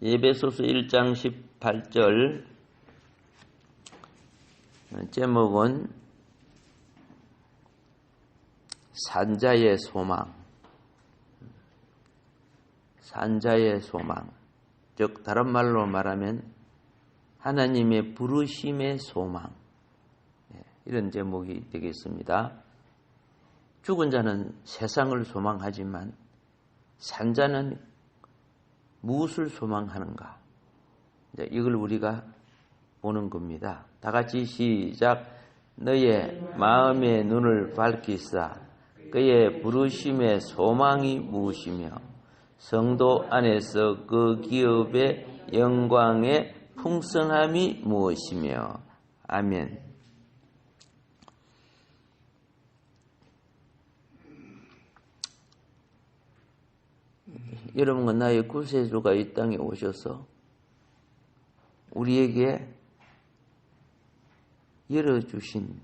에베소서 1장 18절 제목은 산자의 소망. 산자의 소망. 즉 다른 말로 말하면 하나님의 부르심의 소망. 이런 제목이 되겠습니다. 죽은 자는 세상을 소망하지만 산자는 무엇을 소망하는가? 이걸 우리가 보는 겁니다. 다 같이 시작. 너의 마음의 눈을 밝히사 그의 부르심의 소망이 무엇이며 성도 안에서 그 기업의 영광의 풍성함이 무엇이며. 아멘. 여러분과 나의 구세주가 이 땅에 오셔서 우리에게 열어주신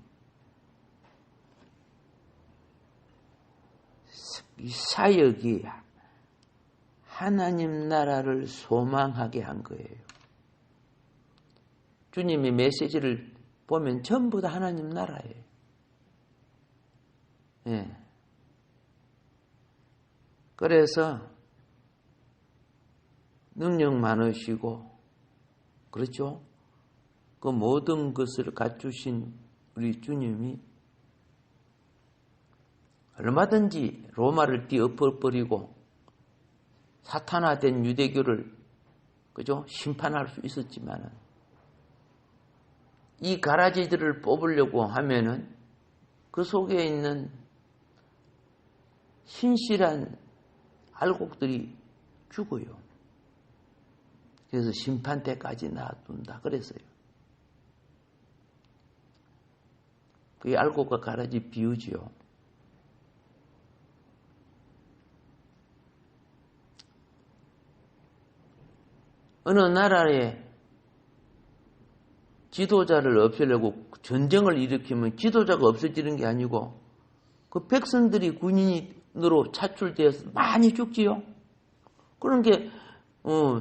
이 사역이 하나님 나라를 소망하게 한 거예요. 주님의 메시지를 보면 전부 다 하나님 나라예요. 예. 그래서 능력 많으시고, 그렇죠? 그 모든 것을 갖추신 우리 주님이 얼마든지 로마를 엎어버리고 사탄화된 유대교를, 그죠? 심판할 수 있었지만은 이 가라지들을 뽑으려고 하면은 그 속에 있는 신실한 알곡들이 죽어요. 그래서 심판 때까지 놔둔다 그랬어요. 그게 알곡과 가라지 비유지요. 어느 나라에 지도자를 없애려고 전쟁을 일으키면 지도자가 없어지는 게 아니고 그 백성들이 군인으로 차출되어서 많이 죽지요. 그런 게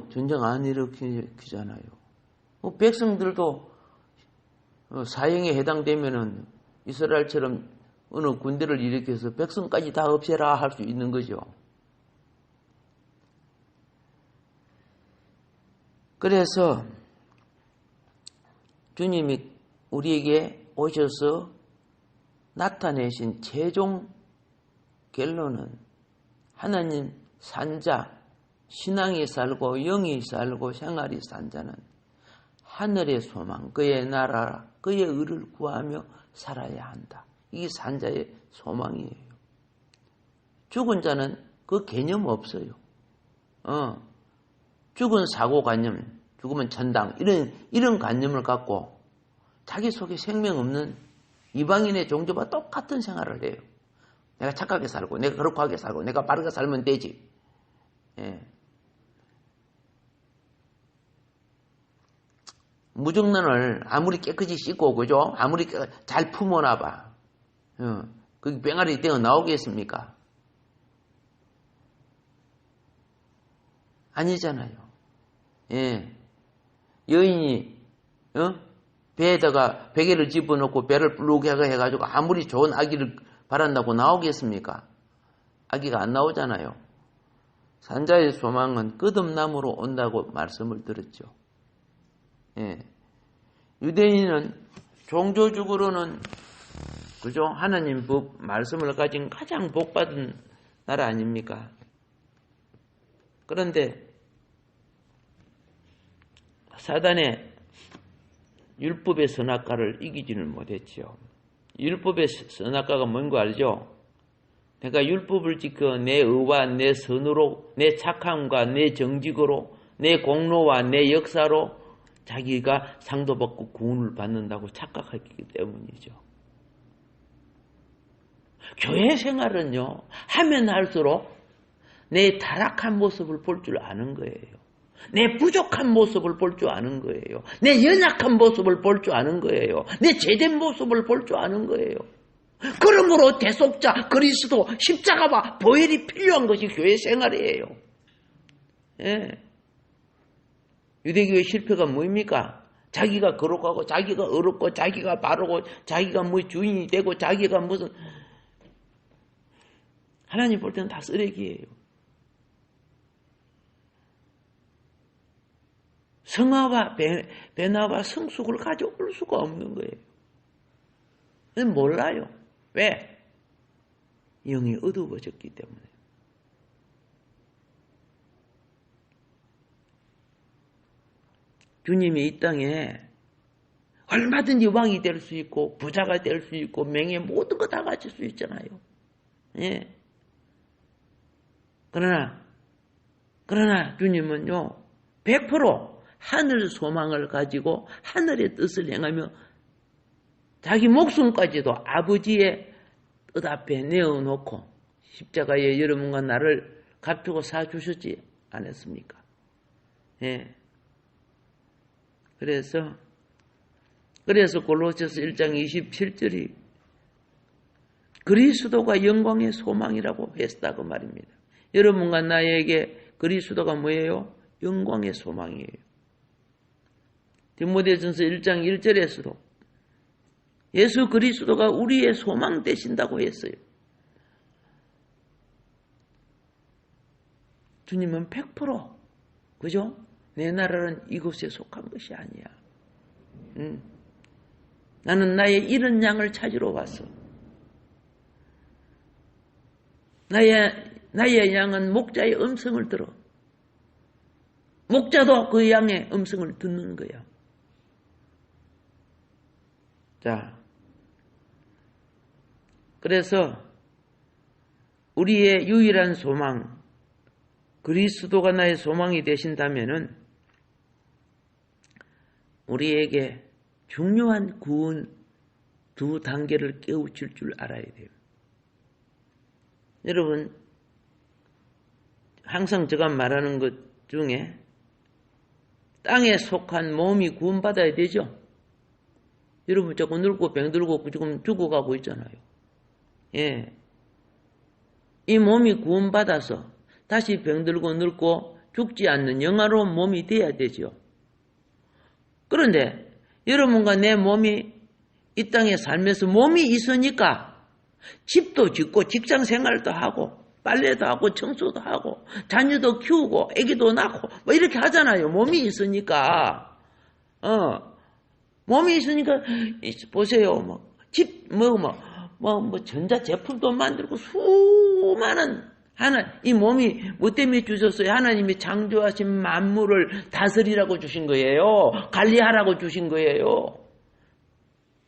전쟁 안 일으키잖아요. 백성들도 사형에 해당되면은 이스라엘처럼 어느 군대를 일으켜서 백성까지 다 없애라 할 수 있는 거죠. 그래서 주님이 우리에게 오셔서 나타내신 최종 결론은 하나님 산자, 신앙이 살고 영이 살고 생활이 산 자는 하늘의 소망, 그의 나라, 그의 의를 구하며 살아야 한다. 이게 산자의 소망이에요. 죽은 자는 그 개념 없어요. 죽은 사고관념, 죽으면 천당, 이런 관념을 갖고 자기 속에 생명 없는 이방인의 종교와 똑같은 생활을 해요. 내가 착하게 살고, 내가 거룩하게 살고, 내가 바르게 살면 되지. 예. 무정란을 아무리 깨끗이 씻고, 그죠? 아무리 잘 품어놔봐. 그 병아리 떼어 나오겠습니까? 아니잖아요. 예. 여인이, 배에다가 베개를 집어넣고 배를 불르게 해가지고 아무리 좋은 아기를 바란다고 나오겠습니까? 아기가 안 나오잖아요. 산자의 소망은 끝음남으로 온다고 말씀을 들었죠. 예. 유대인은 종교적으로는, 그죠? 하나님 법, 말씀을 가진 가장 복받은 나라 아닙니까? 그런데 사단의 율법의 선악과를 이기지는 못했죠. 율법의 선악과가 뭔 거 알죠? 내가 율법을 지켜 내 의와 내 선으로, 내 착함과 내 정직으로, 내 공로와 내 역사로 자기가 상도받고 구원을 받는다고 착각했기 때문이죠. 교회 생활은요, 하면 할수록 내 타락한 모습을 볼 줄 아는 거예요. 내 부족한 모습을 볼 줄 아는 거예요. 내 연약한 모습을 볼 줄 아는 거예요. 내 죄된 모습을 볼 줄 아는 거예요. 그러므로 대속자 그리스도 십자가와 보혈이 필요한 것이 교회 생활이에요. 예. 유대교의 실패가 뭡니까? 자기가 거룩하고 자기가 어렵고 자기가 바르고 자기가 뭐 주인이 되고 자기가 무슨 하나님 볼 때는 다 쓰레기예요. 성화와 배나와 성숙을 가져올 수가 없는 거예요. 몰라요. 왜? 영이 어두워졌기 때문에. 주님이 이 땅에 얼마든지 왕이 될 수 있고 부자가 될 수 있고 명예 모든 거 다 가질 수 있잖아요. 예. 그러나 주님은요 100% 하늘 소망을 가지고 하늘의 뜻을 행하며 자기 목숨까지도 아버지의 뜻 앞에 내어놓고 십자가에 여러분과 나를 값주고 사주셨지 않았습니까? 예. 그래서 골로새서 1장 27절이 그리스도가 영광의 소망이라고 했다고 말입니다. 여러분과 나에게 그리스도가 뭐예요? 영광의 소망이에요. 디모데전서 1장 1절에서도 예수 그리스도가 우리의 소망 되신다고 했어요. 주님은 100% 그죠? 내 나라는 이곳에 속한 것이 아니야. 나는 나의 잃은 양을 찾으러 왔어. 나의 양은 목자의 음성을 들어. 목자도 그 양의 음성을 듣는 거야. 자, 그래서 우리의 유일한 소망, 그리스도가 나의 소망이 되신다면은 우리에게 중요한 구원 두 단계를 깨우칠 줄 알아야 돼요. 여러분, 항상 제가 말하는 것 중에 땅에 속한 몸이 구원받아야 되죠. 여러분 자꾸 늙고 병들고 지금 죽어가고 있잖아요. 예, 이 몸이 구원받아서 다시 병들고 늙고 죽지 않는 영화로운 몸이 돼야 되죠. 그런데 여러분과 내 몸이 이 땅에 살면서 몸이 있으니까 집도 짓고 직장 생활도 하고 빨래도 하고 청소도 하고 자녀도 키우고 아기도 낳고 뭐 이렇게 하잖아요. 몸이 있으니까. 몸이 있으니까 보세요. 뭐 전자 제품도 만들고 수많은 이 몸이 뭐 때문에 주셨어요? 하나님이 창조하신 만물을 다스리라고 주신 거예요. 관리하라고 주신 거예요.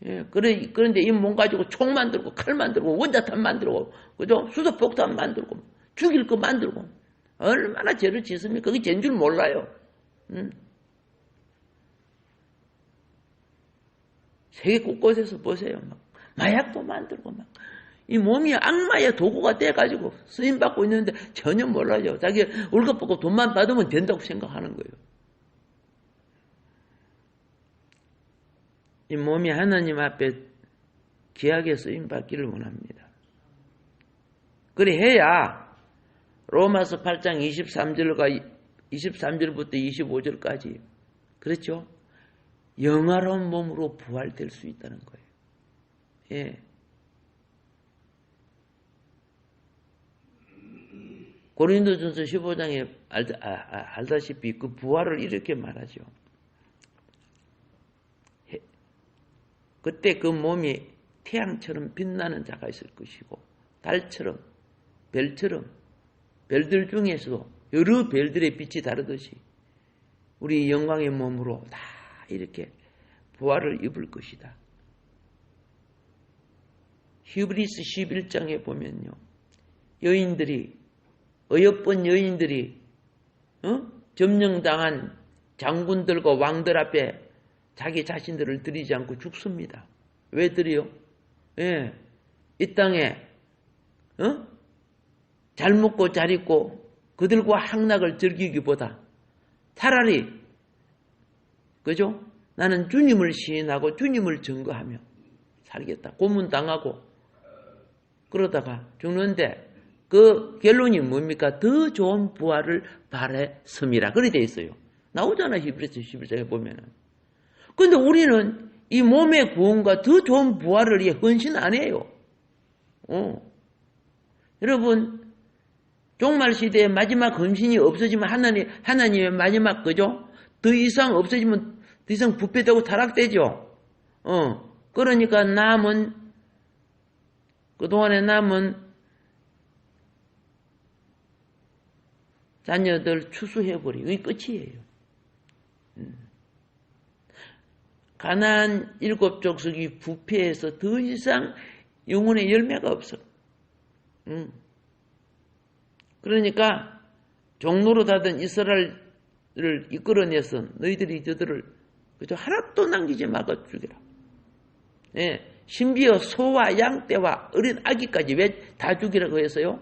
예, 그런데 이 몸 가지고 총 만들고 칼 만들고 원자탄 만들고 그죠? 수소폭탄 만들고 죽일 거 만들고 얼마나 죄를 짓습니까? 그게 죄인 줄 몰라요. 세계 곳곳에서 보세요. 막 마약도 만들고 막. 이 몸이 악마의 도구가 돼가지고 쓰임받고 있는데 전혀 몰라요. 자기 월급 받고 돈만 받으면 된다고 생각하는 거예요. 이 몸이 하나님 앞에 귀하게 쓰임받기를 원합니다. 그래 해야 로마서 8장 23절부터 25절까지 그렇죠? 영화로운 몸으로 부활될 수 있다는 거예요. 예. 고린도전서 15장에 알다시피 그 부활을 이렇게 말하죠. 그때 그 몸이 태양처럼 빛나는 자가 있을 것이고 달처럼 별처럼 별들 중에서도 여러 별들의 빛이 다르듯이 우리 영광의 몸으로 다 이렇게 부활을 입을 것이다. 히브리서 11장에 보면요. 어여쁜 여인들이 점령당한 장군들과 왕들 앞에 자기 자신들을 드리지 않고 죽습니다. 왜 드려요? 예, 이 땅에 잘 먹고 잘 입고 그들과 향락을 즐기기보다 차라리 그죠? 나는 주님을 시인하고 주님을 증거하며 살겠다. 고문당하고 그러다가 죽는데 그 결론이 뭡니까? 더 좋은 부활을 바랬음이라. 그렇게 되어 있어요. 나오잖아, 히브리서 11장에 보면은. 근데 우리는 이 몸의 구원과 더 좋은 부활을 위해 헌신 안 해요. 여러분, 종말 시대의 마지막 헌신이 없어지면 하나님의 마지막, 그죠? 더 이상 없어지면 더 이상 부패되고 타락되죠. 그러니까 그동안에 남은 자녀들 추수해버리고, 이게 끝이에요. 가나안 7족속이 부패해서 더 이상 영혼의 열매가 없어. 그러니까 종로로 다던 이스라엘을 이끌어내서 너희들이 저들을 그저 하나도 남기지 말고 죽이라. 예, 심지어 소와 양떼와 어린 아기까지 왜 다 죽이라고 했어요?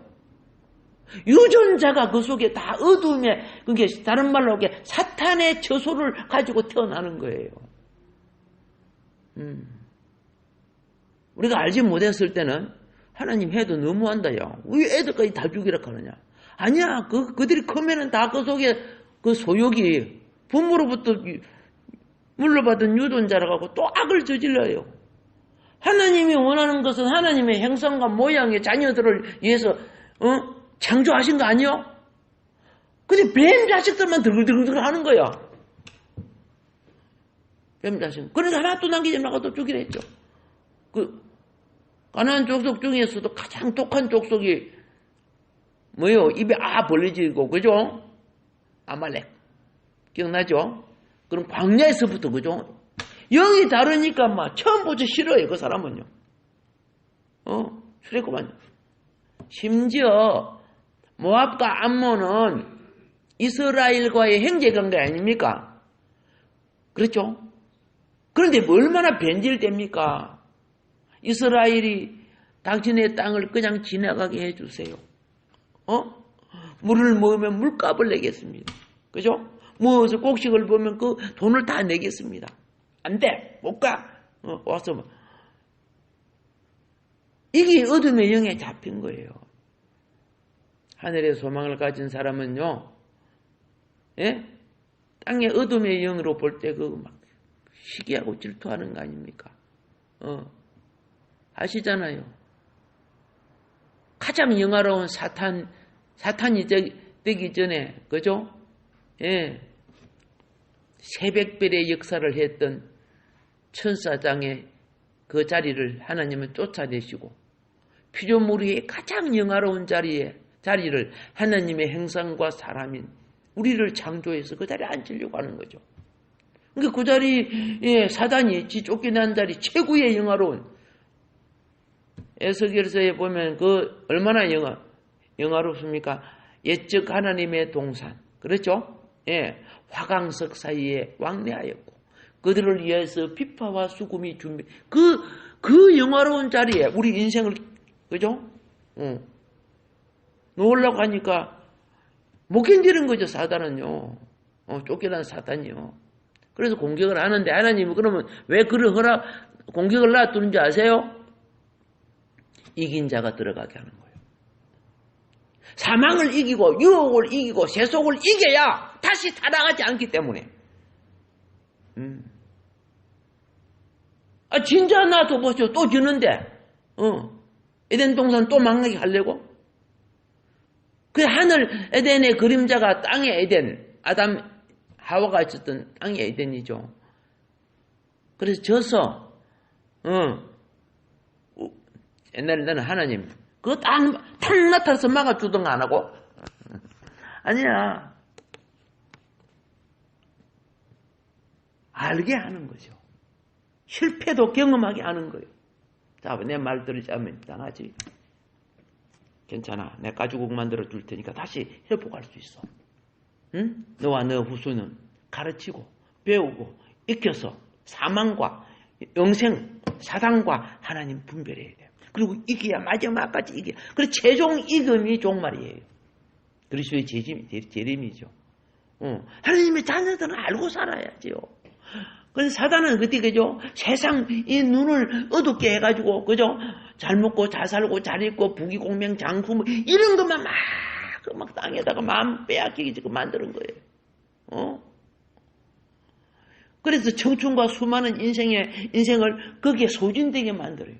유전자가 그 속에 다 어둠에, 그게 다른 말로 하게 사탄의 처소를 가지고 태어나는 거예요. 우리가 알지 못했을 때는 하나님 해도 너무한다, 야. 왜 애들까지 다 죽이라 하느냐? 아니야. 그들이 크면은 다 그 속에 그 소욕이 부모로부터 물려받은 유전자라고 또 악을 저질러요. 하나님이 원하는 것은 하나님의 형상과 모양의 자녀들을 위해서 창조하신 거 아니요? 근데 뱀 자식들만 들글들글 하는 거야. 뱀 자식. 그래서 하나도 남기지 말고 또 죽이라 했죠. 가나안 족속 중에서도 가장 독한 족속이 뭐요? 입에 벌려지고, 그죠? 아말렉. 기억나죠? 그럼 광야에서부터, 그죠? 영이 다르니까 처음부터 싫어요, 그 사람은요. 출애굽만. 심지어 모압과 암몬은 이스라엘과의 형제관계 아닙니까? 그렇죠? 그런데 얼마나 변질됩니까? 이스라엘이 당신의 땅을 그냥 지나가게 해주세요. 물을 먹으면 물값을 내겠습니다. 그죠? 무엇을 곡식을 보면 그 돈을 다 내겠습니다. 안 돼! 못 가! 와서 이게 어둠의 영에 잡힌 거예요. 하늘의 소망을 가진 사람은요, 예? 땅의 어둠의 영으로 볼 때 막 시기하고 질투하는 거 아닙니까? 아시잖아요. 가장 영화로운 사탄이 되기 전에, 그죠? 예. 새벽별의 역사를 했던 천사장의 그 자리를 하나님은 쫓아내시고, 피조물의 가장 영화로운 자리를 하나님의 형상과 사람인 우리를 창조해서 그 자리에 앉으려고 하는 거죠. 그러니까 그 자리에 사단이 쫓겨난 자리 최고의 영화로운, 에스겔서에 보면 그 얼마나 영화롭습니까? 옛적 하나님의 동산, 그렇죠? 예, 화강석 사이에 왕래하였고 그들을 위해서 비파와 수금이 준비, 그 영화로운 자리에 우리 인생을, 그죠? 놓으려고 하니까 못 견디는 거죠, 사단은요. 쫓겨난 사단이요. 그래서 공격을 하는데, 하나님은 그러면 왜 그를 공격을 놔두는지 아세요? 이긴 자가 들어가게 하는 거예요. 사망을 이기고 유혹을 이기고 세속을 이겨야 다시 타락하지 않기 때문에. 진짜 나도 보시오. 또 주는데 에덴 동산 또 망하게 하려고? 그 하늘 에덴의 그림자가 땅의 에덴, 아담 하와가 있었던 땅의 에덴이죠. 그래서 져서 옛날에는 하나님 그거 딱 나타나서 막아주던가 안 하고? 아니야. 알게 하는 거죠. 실패도 경험하게 하는 거예요. 자, 내 말 들으지 않으면 당하지. 괜찮아. 내가 가죽국 만들어 줄 테니까 다시 회복할 수 있어. 응? 너와 너 후손은 가르치고 배우고 익혀서 사망과 영생, 사단과 하나님 분별해야 돼. 그리고 이겨야 마지막까지 이겨. 그래서 최종 이금이 종말이에요. 그리스도의 재림이죠. 하나님의 자녀들은 알고 살아야지요. 그래서 사단은 그때, 그죠? 세상 이 눈을 어둡게 해가지고, 그죠? 잘 먹고, 잘 살고, 잘 입고, 부귀공명, 장수, 이런 것만 막 땅에다가 마음 빼앗기게 지금 만드는 거예요. 그래서 청춘과 수많은 인생을 거기에 소진되게 만들어요.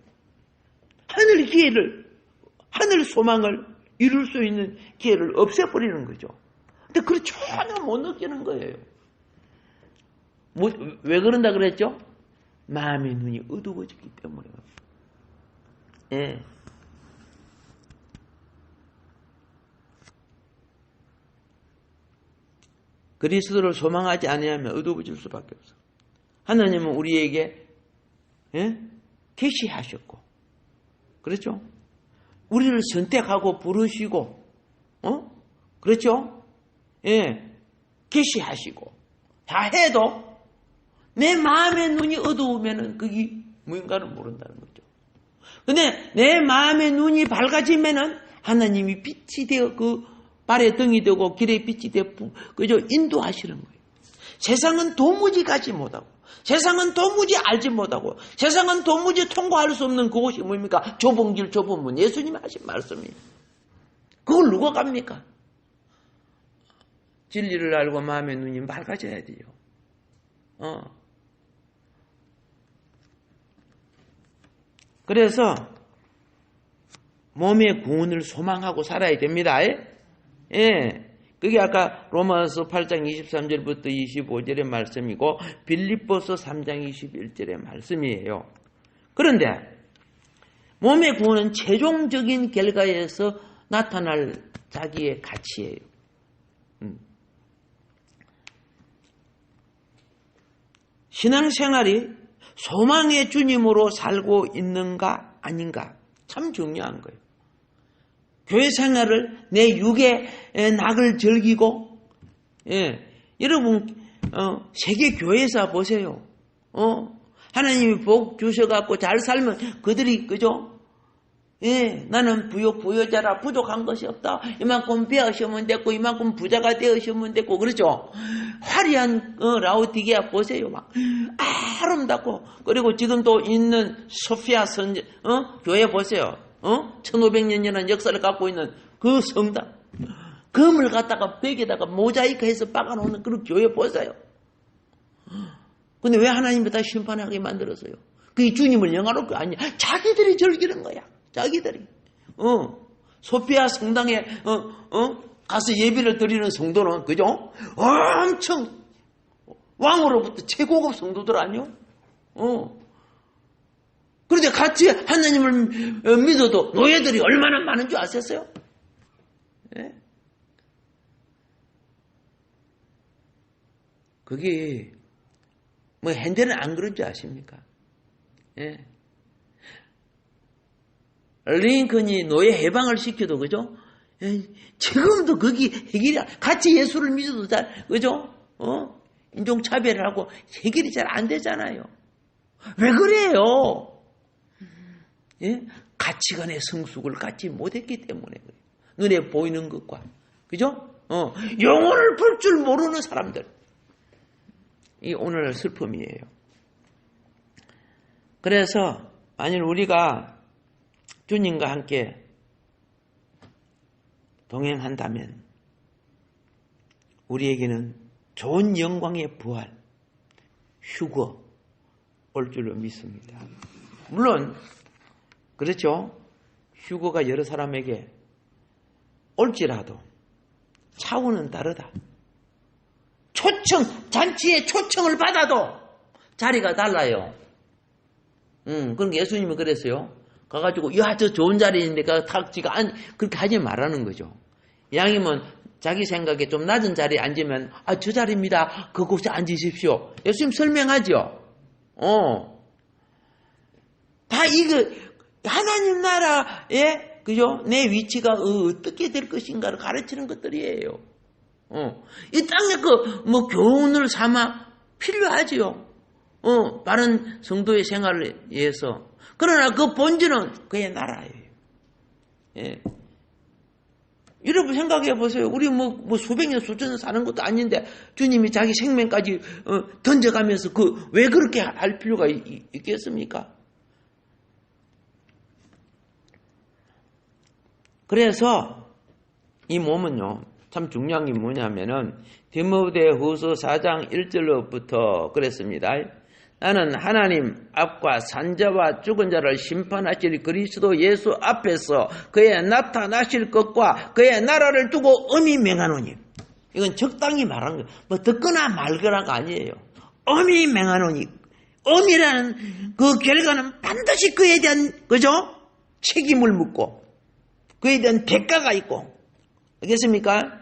하늘 소망을 이룰 수 있는 기회를 없애버리는 거죠. 근데 그걸 전혀 못 느끼는 거예요. 왜 그런다 그랬죠? 마음의 눈이 어두워졌기 때문에. 예. 그리스도를 소망하지 아니하면 어두워질 수밖에 없어. 하나님은 우리에게 계시하셨고, 그렇죠? 우리를 선택하고 부르시고, 그렇죠? 예, 계시하시고 다 해도 내 마음의 눈이 어두우면은 그게 무인가는 모른다는 거죠. 근데 내 마음의 눈이 밝아지면은 하나님이 빛이 되어 그 발에 등이 되고 길에 빛이 되어 그죠? 인도하시는 거예요. 세상은 도무지 가지 못하고, 세상은 도무지 알지 못하고, 세상은 도무지 통과할 수 없는 그곳이 뭡니까? 좁은 길, 좁은 문. 예수님이 하신 말씀이에요. 그걸 누가 갑니까? 진리를 알고 마음의 눈이 맑아져야 돼요. 그래서 몸의 구원을 소망하고 살아야 됩니다. 예. 그게 아까 로마서 8장 23절부터 25절의 말씀이고 빌립보서 3장 21절의 말씀이에요. 그런데 몸의 구원은 최종적인 결과에서 나타날 자기의 가치예요. 신앙생활이 소망의 주님으로 살고 있는가 아닌가 참 중요한 거예요. 교회 생활을 내 육의 낙을 즐기고, 여러분 세계 교회사 보세요. 하나님이 복 주셔갖고 잘 살면 그들이 그죠? 나는 부여자라 부족한 것이 없다. 이만큼 배우시면 됐고 이만큼 부자가 되으시면 됐고 그렇죠? 화려한 라우디게아 보세요. 막 아름답고 그리고 지금도 있는 소피아 교회 보세요. 1500년 역사를 갖고 있는 그 성당. 금을 갖다가 벽에다가 모자이크해서 박아놓는 그런 교회 보세요. 근데 왜 하나님이 다 심판하게 만들었어요? 그게 주님을 영화롭게 아니야. 자기들이 즐기는 거야. 자기들이. 소피아 성당에 가서 예배를 드리는 성도는 그죠? 엄청 왕으로부터 최고급 성도들 아니요? 그런데 같이 하나님을 믿어도 노예들이 얼마나 많은 줄 아셨어요? 예? 그게 뭐 현대는 안 그런 줄 아십니까? 예. 링컨이 노예 해방을 시켜도 그죠? 예. 지금도 거기 해결이 같이 예수를 믿어도 잘 그죠? 인종차별을 하고 해결이 잘 안 되잖아요. 왜 그래요? 예? 가치관의 성숙을 갖지 못했기 때문에 그래요. 눈에 보이는 것과 그죠? 영혼을 볼 줄 모르는 사람들. 이 오늘 슬픔이에요. 그래서 만일 우리가 주님과 함께 동행한다면 우리에게는 좋은 영광의 부활, 휴거 올 줄로 믿습니다. 물론 그렇죠. 휴거가 여러 사람에게 올지라도 차원은 다르다. 잔치에 초청을 받아도 자리가 달라요. 그러니까 예수님이 그랬어요. 가가지고, 야, 저 좋은 자리인데, 탁지가 그렇게 하지 말라는 거죠. 양이면 자기 생각에 좀 낮은 자리에 앉으면, 저 자리입니다. 그곳에 앉으십시오. 예수님 설명하죠. 다 하나님 나라에, 그죠? 내 위치가 어떻게 될 것인가를 가르치는 것들이에요. 이 땅에 교훈을 삼아 필요하지요. 바른 성도의 생활을 위해서. 그러나 그 본질은 그의 나라예요. 예. 여러분 생각해 보세요. 우리 수백 년, 수천 년 사는 것도 아닌데 주님이 자기 생명까지 던져가면서 왜 그렇게 할 필요가 있겠습니까? 그래서 이 몸은요, 참 중요한 게 뭐냐면은 디모데후서 4장 1절로부터 그랬습니다. 나는 하나님 앞과 산자와 죽은 자를 심판하실 그리스도 예수 앞에서 그의 나타나실 것과 그의 나라를 두고 엄히 맹하노니. 이건 적당히 말한 거예요. 뭐 듣거나 말거나가 아니에요. 엄히 맹하노니. 엄이라는 그 결과는 반드시 그에 대한 그죠? 책임을 묻고 그에 대한 대가가 있고, 알겠습니까?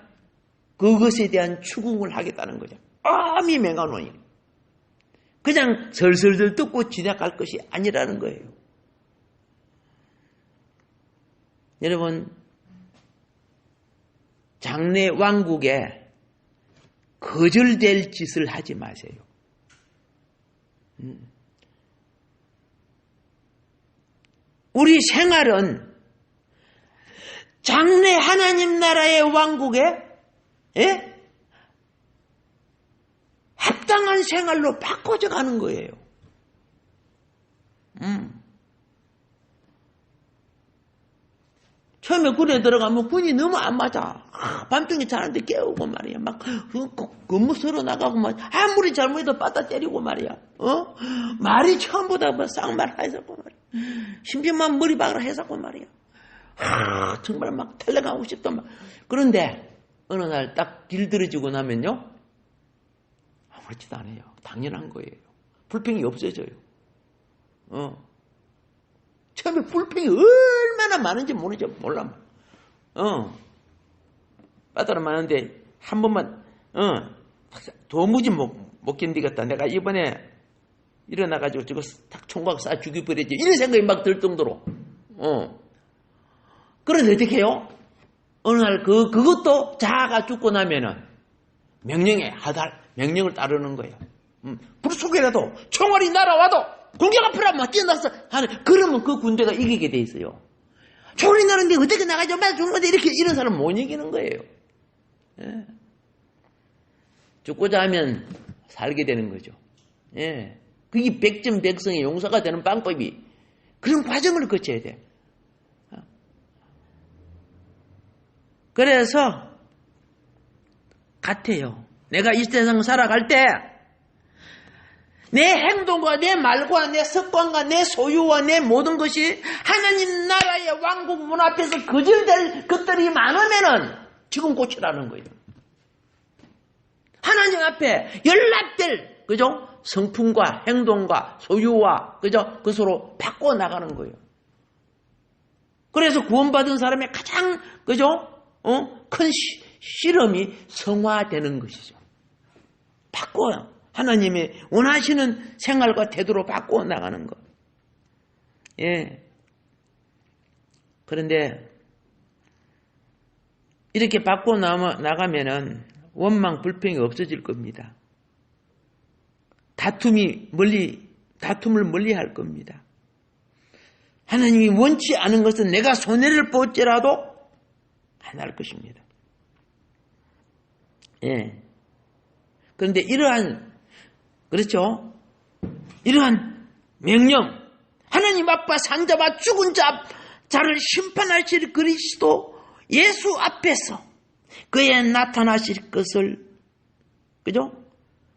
그것에 대한 추궁을 하겠다는 거죠. 엄히 맹하노니. 그냥 설설들 듣고 지나갈 것이 아니라는 거예요. 여러분, 장래 왕국에 거절될 짓을 하지 마세요. 우리 생활은 장래 하나님 나라의 왕국에 합당한 생활로 바꿔져 가는 거예요. 처음에 군에 들어가면 군이 너무 안 맞아. 밤중에 자는데 깨우고 말이야. 막 근무 서러 나가고 막 아무리 잘못해도 빠따 때리고 말이야. 말이 처음보다 뭐 쌍말 해서고 말이야. 심지어만 머리박으로 해서고 말이야. 정말 막 달려가고 싶다 막. 그런데 어느 날 딱 길들여지고 나면요, 아무렇지도 않아요. 당연한 거예요. 불평이 없어져요. 처음에 불평이 얼마나 많은지 모르지 몰라. 빠따라 많은데 한 번만 도무지 못 견디겠다. 내가 이번에 일어나가지고 저거 탁 총각 쏴 죽여버리지. 이런 생각이 막 들 정도로. 그런데 어떻게 해요? 어느 날 그것도 자아가 죽고 나면은 명령을 따르는 거예요. 불 속에라도 총알이 날아와도 공격 앞으로 막 뛰어나서 하는, 그러면 그 군대가 이기게 돼 있어요. 총알이 나는데 어떻게 나가죠? 맞아 죽는 건데 이런 사람 못 이기는 거예요. 예. 죽고자 하면 살게 되는 거죠. 예. 그게 백전백승의 용사가 되는 방법이 그런 과정을 거쳐야 돼. 그래서 같아요. 내가 이 세상 살아갈 때 내 행동과 내 말과 내 습관과 내 소유와 내 모든 것이 하나님 나라의 왕국 문 앞에서 거절될 것들이 많으면은 지금 고치라는 거예요. 하나님 앞에 연락될, 그죠? 성품과 행동과 소유와, 그죠? 그것으로 바꿔 나가는 거예요. 그래서 구원받은 사람의 가장, 그죠? 큰 실험이 성화되는 것이죠. 바꿔요. 하나님이 원하시는 생활과 태도로 바꿔 나가는 것. 예. 그런데 이렇게 바꿔 나가면은 원망, 불평이 없어질 겁니다. 다툼을 멀리 할 겁니다. 하나님이 원치 않은 것은 내가 손해를 볼지라도 안 할 것입니다. 예. 그런데 그렇죠? 이러한 명령, 하나님 앞과 산자와 죽은 자를 심판하실 그리스도 예수 앞에서 그의 나타나실 것을, 그죠?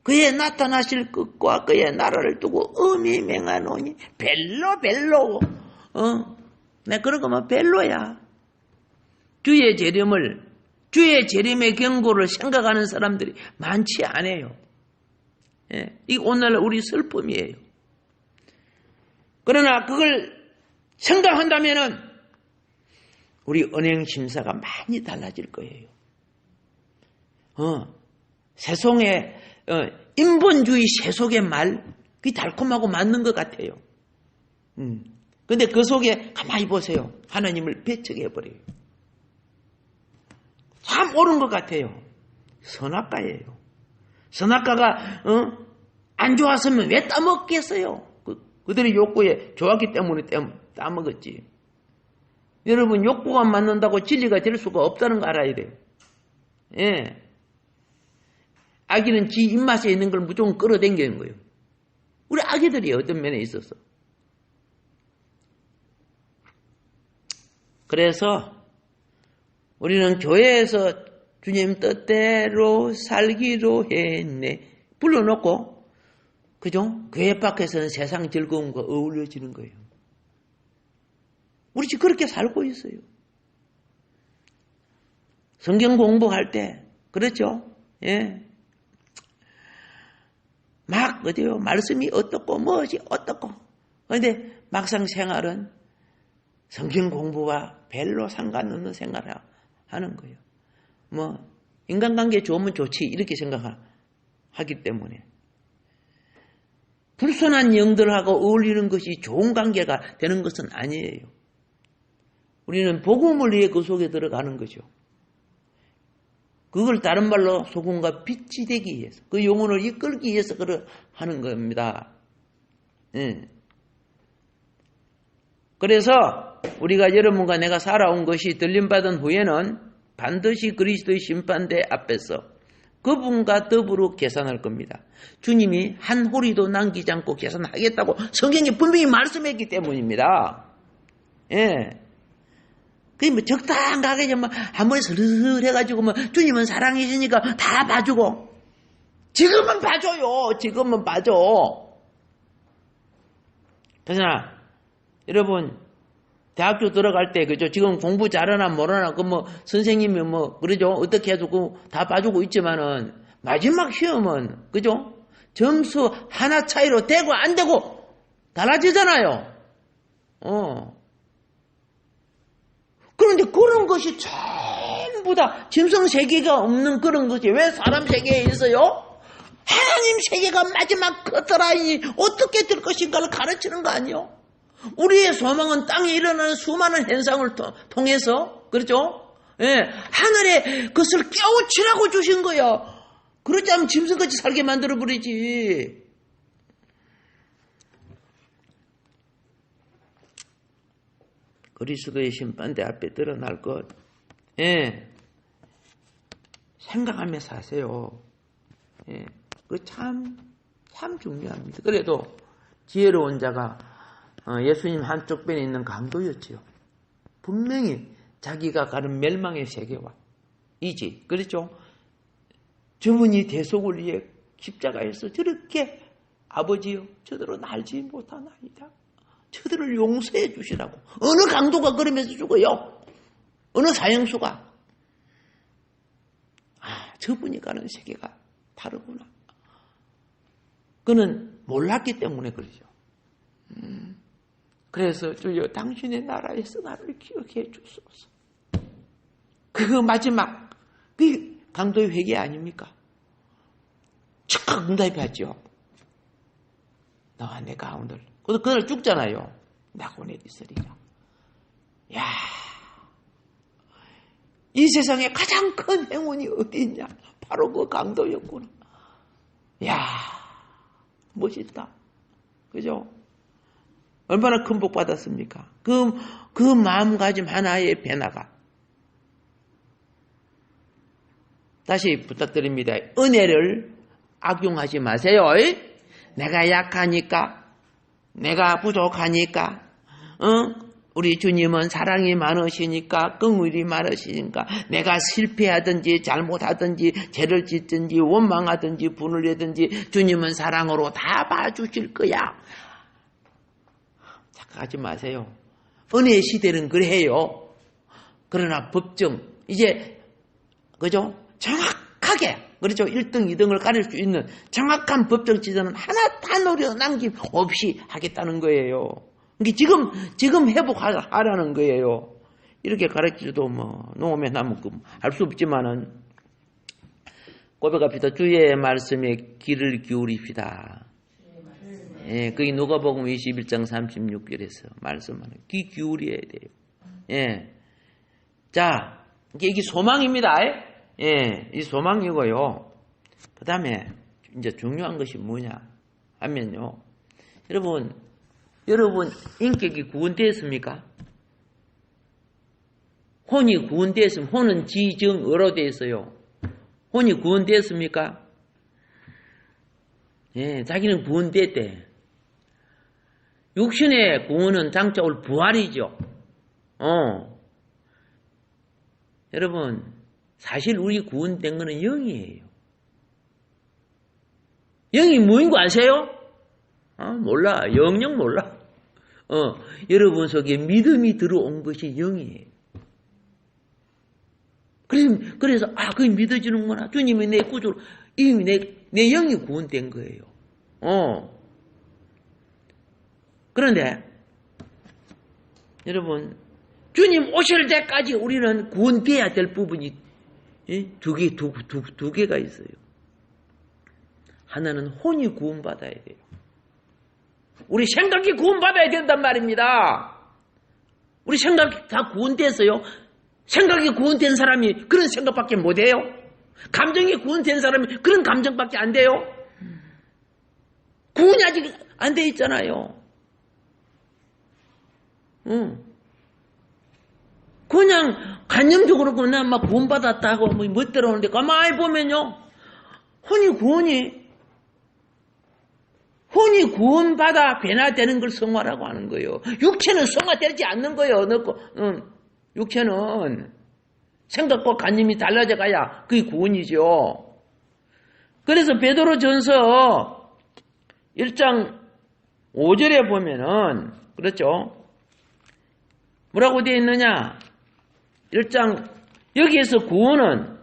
그의 나타나실 것과 그의 나라를 두고 엄히 맹하노니. 벨로. 내 그런 거면 벨로야. 주의 재림의 경고를 생각하는 사람들이 많지 않아요. 예, 이 오늘날 우리 슬픔이에요. 그러나 그걸 생각한다면은 우리 언행 심사가 많이 달라질 거예요. 세속의 인본주의 세속의 말, 그게 달콤하고 맞는 것 같아요. 근데 그 속에 가만히 보세요. 하나님을 배척해버려요. 참 옳은 것 같아요. 선악과예요. 선악과가 안 좋았으면 왜 따먹겠어요? 그들의 욕구에 좋았기 때문에 따먹었지. 여러분, 욕구가 맞는다고 진리가 될 수가 없다는 거 알아야 돼요. 예. 아기는 지 입맛에 있는 걸 무조건 끌어당기는 거예요. 우리 아기들이 어떤 면에 있어서. 그래서 우리는 교회에서 주님 뜻대로 살기로 했네. 불러놓고, 그죠? 교회 밖에서는 세상 즐거움과 어울려지는 거예요. 우리 지금 그렇게 살고 있어요. 성경 공부할 때, 그렇죠? 예. 막, 어디요? 말씀이 어떻고, 뭐지, 어떻고. 그런데 막상 생활은 성경 공부와 별로 상관없는 생활을 하는 거예요. 뭐, 인간관계 좋으면 좋지, 이렇게 생각하기 때문에. 불순한 영들하고 어울리는 것이 좋은 관계가 되는 것은 아니에요. 우리는 복음을 위해 그 속에 들어가는 거죠. 그걸 다른 말로 소금과 빛이 되기 위해서, 그 영혼을 이끌기 위해서 그걸 하는 겁니다. 그래서 우리가 여러분과 내가 살아온 것이 들림받은 후에는 반드시 그리스도의 심판대 앞에서 그분과 더불어 계산할 겁니다. 주님이 한 호리도 남기지 않고 계산하겠다고 성경이 분명히 말씀했기 때문입니다. 예. 그게 뭐 적당하게 한 번에 슬슬 해가지고 주님은 사랑이시니까 다 봐주고. 지금은 봐줘요. 지금은 봐줘. 그러나 여러분 대학교 들어갈 때 그죠? 지금 공부 잘하나 모르나 선생님이 그러죠? 어떻게 해도 다 봐주고 있지만은 마지막 시험은 그죠? 점수 하나 차이로 되고 안 되고 달라지잖아요. 그런데 그런 것이 전부 다 짐승 세계가 없는 그런 것이 왜 사람 세계에 있어요? 하나님 세계가 마지막 커트라인이 어떻게 될 것인가를 가르치는 거 아니에요? 우리의 소망은 땅에 일어나는 수많은 현상을 통해서 그렇죠? 예, 하늘에 그것을 깨우치라고 주신 거야. 그렇지 않으면 짐승같이 살게 만들어버리지. 그리스도의 심판대 앞에 드러날 것, 예, 생각하며 사세요. 예, 그 참 중요합니다. 그래도 지혜로운 자가 예수님 한쪽 편에 있는 강도였지요. 분명히 자기가 가는 멸망의 세계와 이지, 그렇죠? 저분이 대속을 위해 십자가에서 저렇게 아버지요, 저들은 알지 못하나이다. 저들을 용서해 주시라고. 어느 강도가 그러면서 죽어요? 어느 사형수가? 저분이 가는 세계가 다르구나. 그는 몰랐기 때문에 그러죠. 그래서 주여 당신의 나라에서 나를 기억해 주소서. 그 마지막 그 강도의 회개 아닙니까? 즉각 응답하죠. 너와 내 가운데를. 그날 죽잖아요. 낙원에 있으리라. 야, 이 세상에 가장 큰 행운이 어디 있냐? 바로 그 강도였구나. 야, 멋있다. 그죠? 얼마나 큰 복 받았습니까? 그 마음가짐 하나의 변화가. 다시 부탁드립니다. 은혜를 악용하지 마세요. 내가 약하니까, 내가 부족하니까, 우리 주님은 사랑이 많으시니까, 긍휼이 많으시니까, 내가 실패하든지 잘못하든지 죄를 짓든지 원망하든지 분을 내든지 주님은 사랑으로 다 봐주실 거야. 착각하지 마세요. 은혜의 시대는 그래요. 그러나 법정, 이제 그죠? 정확하게, 그렇죠? 1등, 2등을 가릴 수 있는 정확한 법정 지도는 하나 다 노려 남김 없이 하겠다는 거예요. 이게 지금 회복하라는 거예요. 이렇게 가르쳐도 놓으면 나면 할 수 없지만은, 고백합시다. 주의 말씀에 귀를 기울입시다. 예, 그게 누가복음 21장 36절에서 말씀하는 귀 기울여야 돼요. 예. 자, 이게 소망입니다. 예, 이 소망이고요. 그 다음에 이제 중요한 것이 뭐냐 하면요. 여러분 인격이 구원되었습니까? 혼이 구원되었으면 혼은 지정어로 되어 있어요. 혼이 구원되었습니까? 예, 자기는 구원됐대. 육신의 구원은 장차올 부활이죠. 여러분, 사실 우리 구원된 거는 영이에요. 영이 뭐인 거 아세요? 몰라. 영영 몰라. 여러분 속에 믿음이 들어온 것이 영이에요. 그래서 그게 믿어지는구나. 주님이 내 구주로 이미 내 영이 구원된 거예요. 그런데 여러분 주님 오실 때까지 우리는 구원돼야 될 부분이 두 개가 있어요. 하나는 혼이 구원받아야 돼요. 우리 생각이 구원받아야 된단 말입니다. 우리 생각이 다 구원됐어요. 생각이 구원된 사람이 그런 생각밖에 못해요. 감정이 구원된 사람이 그런 감정밖에 안 돼요. 구원이 아직 안 돼 있잖아요. 그냥 관념적으로 그냥 막 구원받았다고 뭐 멋대로 하는데 가만히 보면요. 혼이 구원받아 변화되는 걸 성화라고 하는 거예요. 육체는 성화되지 않는 거예요. 육체는 생각과 관념이 달라져 가야 그게 구원이죠. 그래서 베드로전서 1장 5절에 보면은 그렇죠. 뭐라고 되어 있느냐? 1장 여기에서 구원은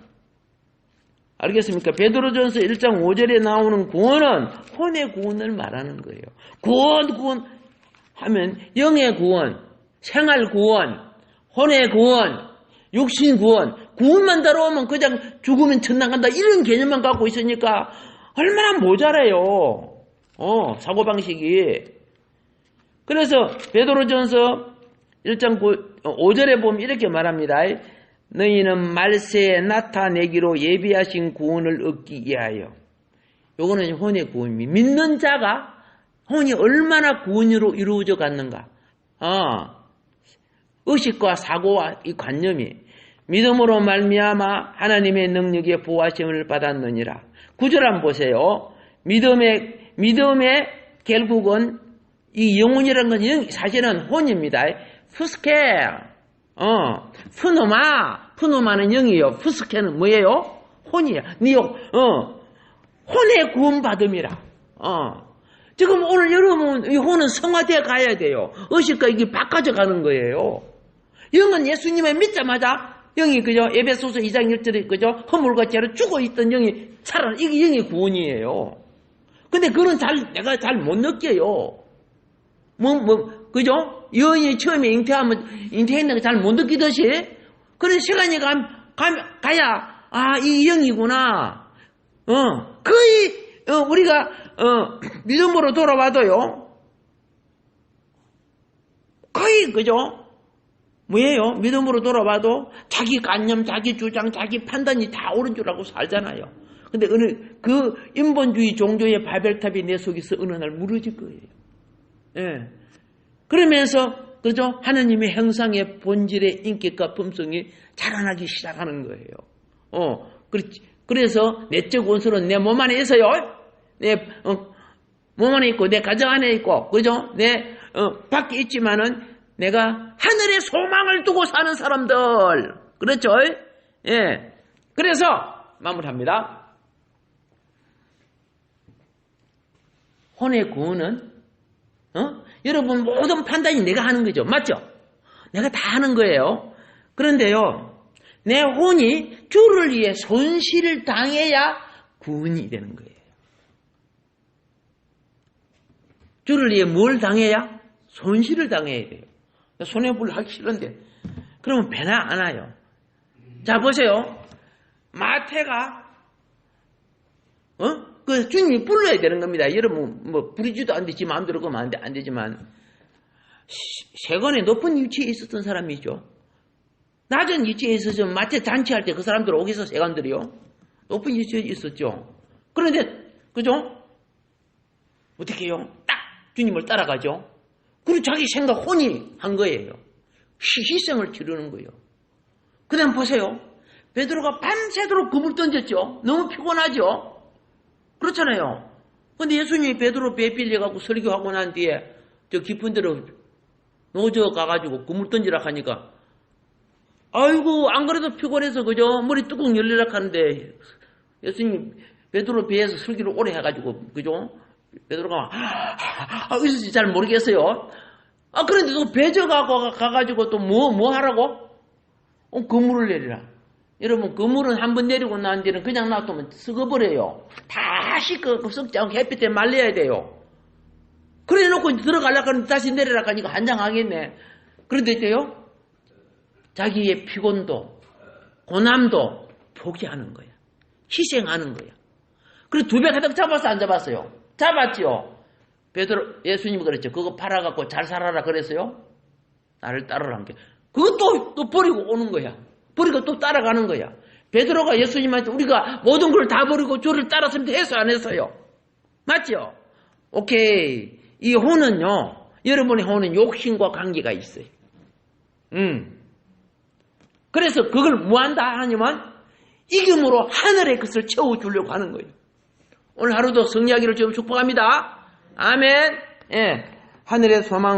알겠습니까? 베드로전서 1장 5절에 나오는 구원은 혼의 구원을 말하는 거예요. 구원 하면 영의 구원, 생활 구원, 혼의 구원, 육신 구원만 따라오면 그냥 죽으면 천당 간다 이런 개념만 갖고 있으니까 얼마나 모자라요. 사고방식이. 그래서 베드로전서 1장 5절에 보면 이렇게 말합니다. 너희는 말세에 나타내기로 예비하신 구원을 얻기 위하여. 요거는 혼의 구원입니다. 믿는 자가 혼이 얼마나 구원으로 이루어져 갔는가. 의식과 사고와 이 관념이 믿음으로 말미암아 하나님의 능력에 보호하심을 받았느니라. 9절 한번 보세요. 믿음의 결국은 이 영혼이라는 건 사실은 혼입니다. 푸스케, 푸노마는 영이에요. 푸스케는 뭐예요? 혼이에요. 혼의 구원받음이라. 지금 오늘 여러분, 이 혼은 성화되어 가야 돼요. 의식과 이게 바꿔져 가는 거예요. 영은 예수님을 믿자마자, 영이, 그죠? 에베소서 2장 1절에, 그죠? 허물과 죄로 죽어 있던 영이 이게 영의 구원이에요. 근데 그건 내가 잘 못 느껴요. 그죠? 여인이 처음에 잉태했는 거 잘 못 느끼듯이, 그런 시간이 가야, 이 영이구나. 거의, 우리가, 믿음으로 돌아와도요, 거의, 그죠? 뭐예요? 믿음으로 돌아와도 자기 관념, 자기 주장, 자기 판단이 다 옳은 줄 알고 살잖아요. 근데 그 인본주의 종교의 바벨탑이 내 속에서 어느 날 무너질 거예요. 예. 그러면서, 그죠? 하느님의 형상의 본질의 인격과 품성이 자라나기 시작하는 거예요. 그래서 내적 원수는 내 몸 안에 있어요. 내 몸 안에 있고, 내 가정 안에 있고, 그죠? 내 밖에 있지만은 내가 하늘의 소망을 두고 사는 사람들. 그렇죠? 예. 그래서 마무리합니다. 혼의 구원은 여러분 모든 판단이 내가 하는 거죠. 맞죠? 내가 다 하는 거예요. 그런데요. 내 혼이 주를 위해 손실을 당해야 구원이 되는 거예요. 주를 위해 뭘 당해야? 손실을 당해야 돼요. 손해보려 하기 싫은데 그러면 배나 안 와요. 자 보세요. 마태가 그 주님이 불러야 되는 겁니다. 여러분 뭐 부리지도 않는데 지 마음대로 그러면 안 되지만 세관에 높은 위치에 있었던 사람이죠. 낮은 위치에 있어서 마태 잔치할 때 그 사람들 오기서 세관들이요. 높은 위치에 있었죠. 그런데 그죠? 어떻게 해요? 딱 주님을 따라가죠. 그리고 자기 생각 혼이 한 거예요. 희생을 치르는 거예요. 그 다음 보세요. 베드로가 밤새도록 금을 던졌죠. 너무 피곤하죠. 그렇잖아요. 근데 예수님이 베드로 배 빌려가고 설교하고 난 뒤에 저 깊은 데로 노저 가가지고 금을 던지라 하니까 아이고, 안 그래도 피곤해서, 그죠? 머리 뚜껑 열리라 하는데, 예수님, 베드로 배에서 설교를 오래 해가지고, 그죠? 베드로가 막, 의사지 잘 모르겠어요. 그런데 또 배져가고, 가가지고 또 뭐 하라고? 그물을 내리라. 여러분, 그물은 한번 내리고 난 뒤는 그냥 놔두면 썩어버려요. 다시 썩지 않고 햇빛에 말려야 돼요. 그래 놓고 들어가려고 하는데 다시 내리라 하니까 한장하겠네. 그런데 있대요? 자기의 피곤도, 고난도 포기하는 거야. 희생하는 거야. 그리고 두 배 가득 잡았어, 안 잡았어요? 잡았죠? 베드로, 예수님이 그랬죠. 그거 팔아갖고 잘 살아라 그랬어요? 나를 따르라는 게. 그것도 또 버리고 오는 거야. 버리고 또 따라가는 거야. 베드로가 예수님한테 우리가 모든 걸 다 버리고 주를 따랐으면 해서 안 했어요? 맞죠? 오케이. 이 혼은요, 여러분의 혼은 욕심과 관계가 있어요. 그래서 그걸 뭐 한다 하냐면, 이김으로 하늘의 것을 채워주려고 하는 거예요. 오늘 하루도 성리하기를 좀 축복합니다. 아멘. 예. 하늘의 소망을